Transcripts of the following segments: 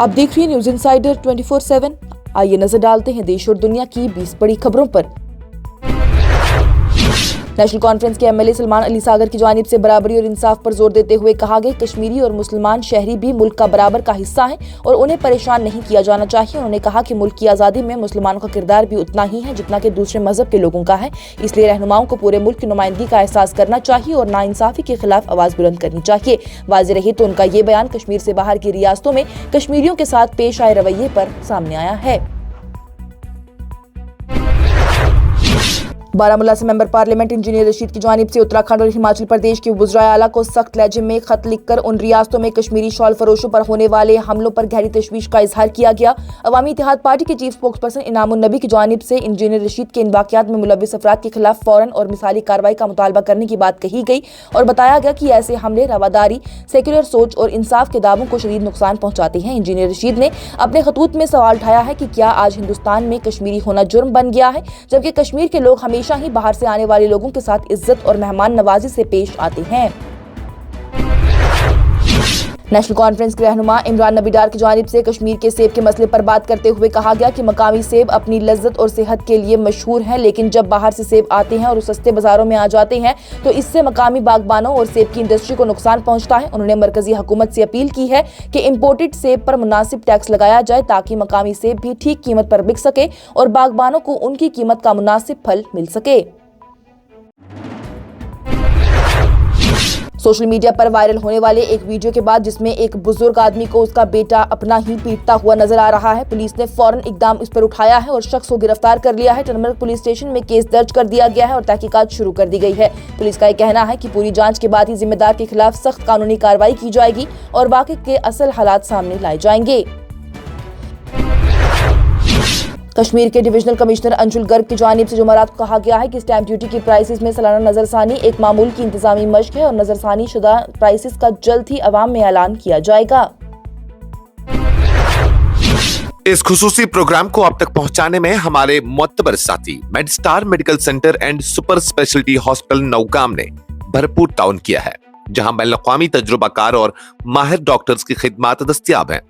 आप देख रही हैं न्यूज इंसाइडर 24/7। आइए नजर डालते हैं देश और दुनिया की 20 बड़ी खबरों पर। नेशनल कॉन्फ्रेंस के एमएलए सलमान अली सागर की जानिब से बराबरी और इंसाफ पर जोर देते हुए कहा गया, कश्मीरी और मुसलमान शहरी भी मुल्क का बराबर का हिस्सा हैं और उन्हें परेशान नहीं किया जाना चाहिए। उन्होंने कहा कि मुल्क की आज़ादी में मुसलमानों का किरदार भी उतना ही है जितना कि दूसरे मजहब के लोगों का है। इसलिए रहनुमाओं को पूरे मुल्क की नुमाइंदगी का एहसास करना चाहिए और नाइंसाफी के खिलाफ आवाज बुलंद करनी चाहिए। वाज़ेह रही तो उनका ये बयान कश्मीर से बाहर की रियासतों में कश्मीरियों के साथ पेश आए रवैये पर सामने आया है। बारामूला से मेंबर पार्लियामेंट इंजीनियर रशीद की जानिब से उत्तराखंड और हिमाचल प्रदेश के वुज़राए आला को सख्त लहजे में खत लिखकर उन रियासतों में कश्मीरी शॉल फरोशों पर होने वाले हमलों पर गहरी तशवीश का इजहार किया गया। अवामी इत्तेहाद पार्टी के चीफ स्पोक्सपर्सन इनामुन नबी की जानिब से इंजीनियर रशीद के इन वाक़यात में मुलव्विस अफराद के खिलाफ फौरन और मिसाली कार्रवाई का मुतालबा करने की बात कही गई और बताया गया कि ऐसे हमले रवादारी, सेक्युलर सोच और इंसाफ के दावों को शदीद नुकसान पहुंचाते हैं। इंजीनियर रशीद ने अपने खतूत में सवाल उठाया है कि क्या आज हिंदुस्तान में कश्मीरी होना जुर्म बन गया है, जबकि कश्मीर के लोग हमेशा ही बाहर से आने वाले लोगों के साथ इज्जत और मेहमान नवाजी से पेश आते हैं। नेशनल कॉन्फ्रेंस के रहनुमा इमरान नबी डार की जानिब से कश्मीर के सेब के मसले पर बात करते हुए कहा गया कि मकामी सेब अपनी लज्जत और सेहत के लिए मशहूर हैं, लेकिन जब बाहर से सेब आते हैं और सस्ते बाजारों में आ जाते हैं तो इससे मकामी बागबानों और सेब की इंडस्ट्री को नुकसान पहुंचता है। उन्होंने मरकजी हुकूमत से अपील की है कि इम्पोर्टेड सेब पर मुनासिब टैक्स लगाया जाए ताकि मकामी सेब भी ठीक कीमत पर बिक सके और बागबानों को उनकी कीमत का मुनासिब फल मिल सके। सोशल मीडिया पर वायरल होने वाले एक वीडियो के बाद जिसमें एक बुजुर्ग आदमी को उसका बेटा अपना ही पीटता हुआ नजर आ रहा है, पुलिस ने फौरन इकदाम इस पर उठाया है और शख्स को गिरफ्तार कर लिया है। टनमर्ग पुलिस स्टेशन में केस दर्ज कर दिया गया है और तहकीकात शुरू कर दी गई है। पुलिस का यह कहना है कि पूरी जांच के बाद ही जिम्मेदार के खिलाफ सख्त कानूनी कार्रवाई की जाएगी और वाकई के असल हालात सामने लाए जाएंगे। कश्मीर के डिविजनल कमिश्नर अंशुल गर्ग की जानिब से जुमेरात को कहा गया है कि स्टैंप ड्यूटी की प्राइसेस में सालाना नजरसानी एक मामूल की इंतजामी मशक है और नजरसानी शुदा प्राइसेस का जल्द ही अवाम में ऐलान किया जाएगा। इस खुसूसी प्रोग्राम को आप तक पहुंचाने में हमारे मोतबर साथी Medstar medical centre and super speciality hospital Naugam ने भरपूर ताउन किया है, जहां बैनुल-अक़वामी तजुर्बाकार और माहिर डॉक्टर्स की खिदमत दस्तयाब है।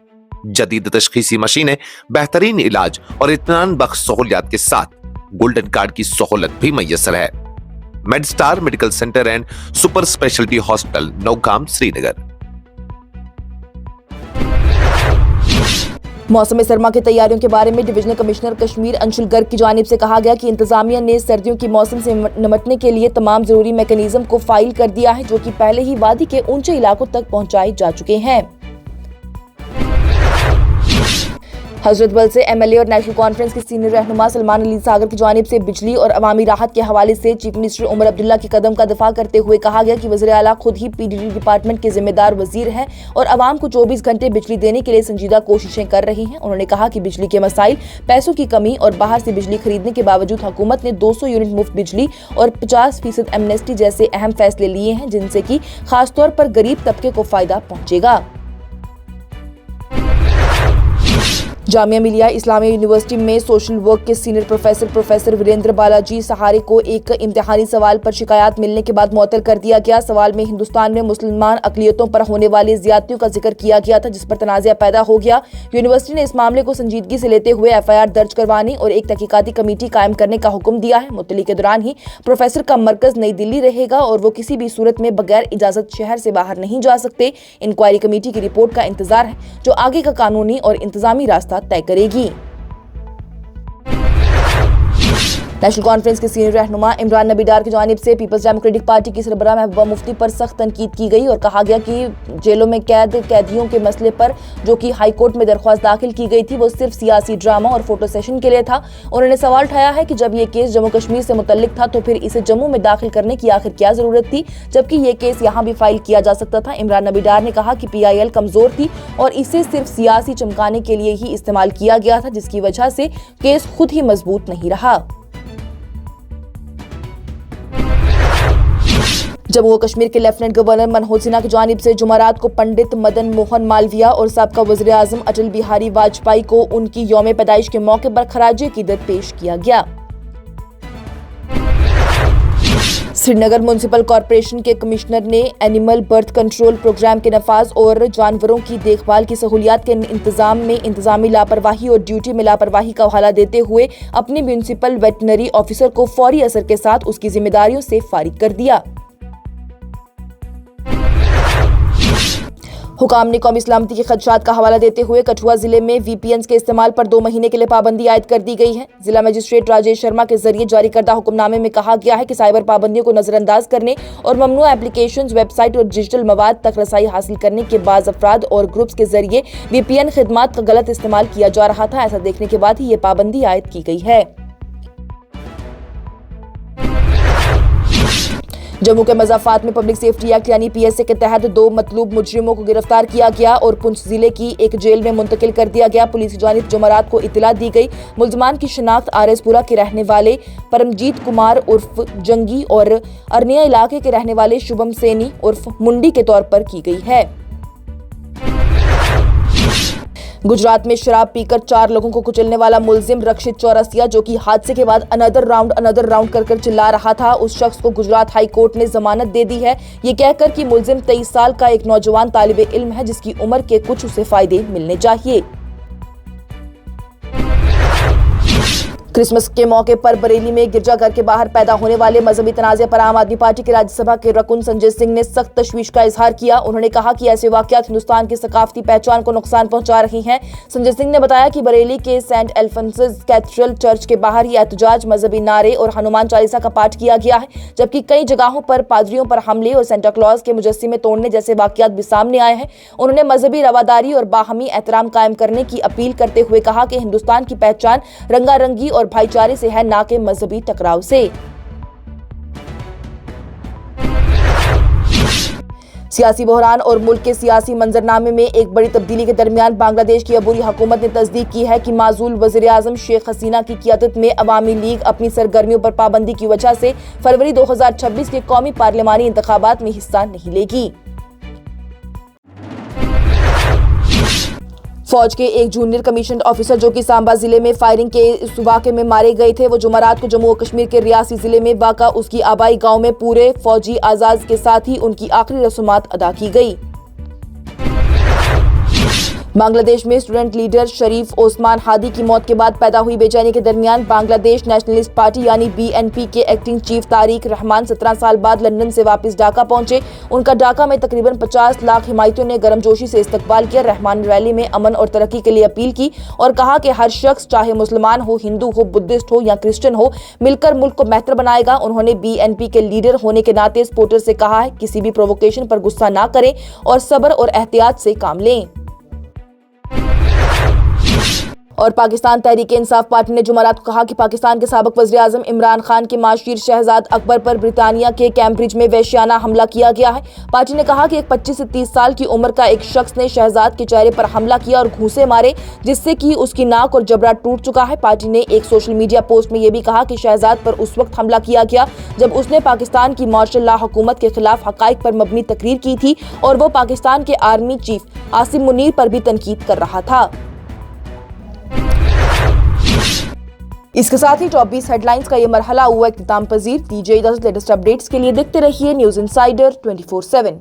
जदीद तशखीसी मशीनें, बेहतरीन इलाज और इत्मीनान बख्श सहूलियात के साथ गोल्डन कार्ड की सहूलत भी मैसर है। Medstar medical centre and super speciality hospital Naugam, Srinagar. मौसम सरमा की तैयारियों के बारे में डिविजनल कमिश्नर कश्मीर अंशुल गर्ग की जानिब से कहा गया कि इंतजामिया ने सर्दियों की मौसम से निपटने के लिए तमाम जरूरी मैकेनिज्म को फाइल कर दिया है, जो कि पहले ही वादी के ऊंचे इलाकों तक पहुंचाए जा चुके हैं। हजरत बल से एमएलए और नेशनल कॉन्फ्रेंस के सीनियर रहनुमा सलमान अली सागर की जानिब से बिजली और अवामी राहत के हवाले से चीफ मिनिस्टर उमर अब्दुल्ला के कदम का दफा करते हुए कहा गया कि वज़ीर आला खुद ही पीडीडी डिपार्टमेंट के जिम्मेदार वजीर हैं और अवाम को 24 घंटे बिजली देने के लिए संजीदा कोशिशें कर रही हैं। उन्होंने कहा कि बिजली के मसाइल, पैसों की कमी और बाहर से बिजली खरीदने के बावजूद हुकूमत ने 200 यूनिट मुफ्त बिजली और 50% एमनेस्टी जैसे अहम फैसले लिए हैं, जिनसे कि खासतौर पर गरीब तबके को फायदा पहुंचेगा। जामिया मिलिया इस्लामिया यूनिवर्सिटी में सोशल वर्क के सीनियर प्रोफेसर वीरेंद्र बालाजी सहारे को एक इम्तिहानी सवाल पर शिकायत मिलने के बाद मुअत्तल कर दिया गया। सवाल में हिंदुस्तान में मुसलमान अक़लियतों पर होने वाली ज़्यादतियों का जिक्र किया गया था, जिस पर तनाज़ा पैदा हो गया। यूनिवर्सिटी ने इस मामले को संजीदगी से लेते हुए एफआईआर दर्ज करवाने और एक तहकीकाती कमेटी कायम करने का हुक्म दिया है। मुअत्तली के दौरान ही प्रोफेसर का मरकज नई दिल्ली रहेगा और वो किसी भी सूरत में बगैर इजाजत शहर से बाहर नहीं जा सकते। इंक्वायरी कमेटी की रिपोर्ट का इंतजार है, जो आगे का कानूनी और इंतजामी रास्ता तय करेगी। नेशनल कॉन्फ्रेंस के सीनियर रहनुमा इमरान नबी डार की जानिब से पीपल्स डेमोक्रेटिक पार्टी की सरबराह महबूबा मुफ्ती पर सख्त तनकीद की गई और कहा गया कि जेलों में कैदियों के मसले पर जो कि हाई कोर्ट में दरख्वास्त दाखिल की गई थी, वो सिर्फ सियासी ड्रामा और फोटो सेशन के लिए था। उन्होंने सवाल उठाया है कि जब ये केस जम्मू कश्मीर से मुतल्लिक था तो फिर इसे जम्मू में दाखिल करने की आखिर क्या जरूरत थी, जबकि ये केस यहाँ भी फाइल किया जा सकता था। इमरान नबी डार ने कहा कि PIL कमजोर थी और इसे सिर्फ सियासी चमकाने के लिए ही इस्तेमाल किया गया था, जिसकी वजह से केस खुद ही मजबूत नहीं रहा। जम्मू कश्मीर के लेफ्टिनेंट गवर्नर मनोज सिन्हा की जानिब से जुमेरात को पंडित मदन मोहन मालवीय और साबका वज़ीर आज़म अटल बिहारी वाजपेयी को उनकी यौम पैदाइश के मौके पर खराज अकीदत पेश किया गया। श्रीनगर म्युनिसिपल कॉरपोरेशन के कमिश्नर ने एनिमल बर्थ कंट्रोल प्रोग्राम के नफाज और जानवरों की देखभाल की सहूलियात के इंतजाम में इंतजामी लापरवाही और ड्यूटी में लापरवाही का हवाला देते हुए अपने म्युनिसिपल वेटनरी ऑफिसर को फौरी असर के साथ उसकी जिम्मेदारियों से फारिग कर दिया। हुकाम ने कौमी सलामती के खदशात का हवाला देते हुए कठुआ जिले में वीपीएन के इस्तेमाल पर 2 महीने के लिए पाबंदी आयद कर दी गई है। जिला मजिस्ट्रेट राजेश शर्मा के जरिए जारी करदा हुक्मनामे में कहा गया है कि साइबर पाबंदियों को नजरअंदाज करने और ममनू एप्लीकेशंस, वेबसाइट और डिजिटल मवाद तक रसाई हासिल करने के बाद अफराद और ग्रुप्स के जरिए वीपीएन खिदमात का गलत इस्तेमाल किया जा रहा था। ऐसा देखने के बाद ही ये पाबंदी आयद की गई है। जम्मू के मज़ाफ़ात में पब्लिक सेफ्टी एक्ट यानी पीएसए के तहत 2 मतलूब मुजरिमों को गिरफ्तार किया गया और पुंछ जिले की एक जेल में मुंतकिल कर दिया गया। पुलिस की जानिब जुमेरात को इतला दी गई। मुलजमान की शिनाख्त आरएसपुरा के रहने वाले परमजीत कुमार उर्फ जंगी और अरनिया इलाके के रहने वाले शुभम सैनी उर्फ मुंडी के तौर पर की गई है। गुजरात में शराब पीकर 4 लोगों को कुचलने वाला मुलजिम रक्षित चौरसिया, जो कि हादसे के बाद अनदर राउंड कर चिल्ला रहा था, उस शख्स को गुजरात हाई कोर्ट ने जमानत दे दी है, ये कहकर कि मुलजिम 23 साल का एक नौजवान तालिबे इल्म है जिसकी उम्र के कुछ उसे फायदे मिलने चाहिए। क्रिसमस के मौके पर बरेली में गिरजाघर के बाहर पैदा होने वाले मजहबी तनाज़े पर आम आदमी पार्टी के राज्यसभा के रकुन संजय सिंह ने सख्त तशवीश का इजहार किया। उन्होंने कहा कि ऐसे वाकयात हिंदुस्तान की सकाफती पहचान को नुकसान पहुंचा रही हैं। संजय सिंह ने बताया कि बरेली के सेंट एल्फंसस कैथेड्रल चर्च के बाहर ही एहतजाज, मजहबी नारे और हनुमान चालीसा का पाठ किया गया है, जबकि कई जगहों पर पादरियों पर हमले और सेंटा क्लॉज के मुजस्सिमे तोड़ने जैसे वाकयात भी सामने आए हैं। उन्होंने मजहबी रवादारी और बाहमी एहतराम कायम करने की अपील करते हुए कहा कि हिंदुस्तान की पहचान रंगारंगी और भाईचारे से है, ना कि मजहबी टकराव से। सियासी बहरान और मुल्क के सियासी मंजरनामे में एक बड़ी तब्दीली के दरमियान बांग्लादेश की अबूरी हुकूमत ने तस्दीक की है कि माजूल वज़ीर आज़म शेख हसीना की क़ियादत में अवामी लीग अपनी सरगर्मियों पर पाबंदी की वजह से फरवरी 2026 के कौमी पार्लिमानी इंतखाबात में हिस्सा नहीं लेगी। फौज के एक जूनियर कमीशन ऑफिसर जो कि सांबा जिले में फायरिंग के इस वाक़े में मारे गए थे, वो जुमेरात को जम्मू और कश्मीर के रियासी जिले में वाक़ा उसकी आबाई गांव में पूरे फौजी आज़ाद के साथ ही उनकी आखिरी रस्मात अदा की गई। बांग्लादेश में स्टूडेंट लीडर शरीफ ओस्मान हादी की मौत के बाद पैदा हुई बेचैनी के दरमियान बांग्लादेश नेशनलिस्ट पार्टी यानी बीएनपी के एक्टिंग चीफ तारिक रहमान 17 साल बाद लंदन से वापस ढाका पहुंचे। उनका ढाका में तकरीबन 50 लाख हिमायतियों ने गर्मजोशी से इस्तकबाल किया। रहमान रैली में अमन और तरक्की के लिए अपील की और कहा कि हर शख्स, चाहे मुसलमान हो, हिंदू हो, बुद्धिस्ट हो या क्रिश्चियन हो, मिलकर मुल्क को बेहतर बनाएगा। उन्होंने बीएनपी के लीडर होने के नाते सपोर्टर से कहा है किसी भी प्रोवोकेशन पर गुस्सा ना करें और सब्र और एहतियात से काम लें। और पाकिस्तान तहरीक इंसाफ पार्टी ने जुमेरात को कहा कि पाकिस्तान के साबिक वज़ीर आज़म इमरान खान के माशीर शहजाद अकबर पर ब्रितानिया के कैम्ब्रिज में वहशियाना हमला किया गया है। पार्टी ने कहा कि एक 25 से 30 साल की उम्र का एक शख्स ने शहजाद के चेहरे पर हमला किया और घूंसे मारे, जिससे कि उसकी नाक और जबड़ा टूट चुका है। पार्टी ने एक सोशल मीडिया पोस्ट में यह भी कहा कि शहजाद पर उस वक्त हमला किया गया जब उसने पाकिस्तान की मार्शल लॉ हुकूमत के खिलाफ हकाइक पर मबनी तकरीर की थी और वो पाकिस्तान के आर्मी चीफ आसिम मुनीर पर भी तनकीद कर रहा था। इसके साथ ही टॉप 20 हेडलाइंस का ये मरहला हुआ इख्तिताम पजीर। दीजिए इजाजत। लेटेस्ट अपडेट्स के लिए देखते रहिए न्यूज़ इनसाइडर 24/7।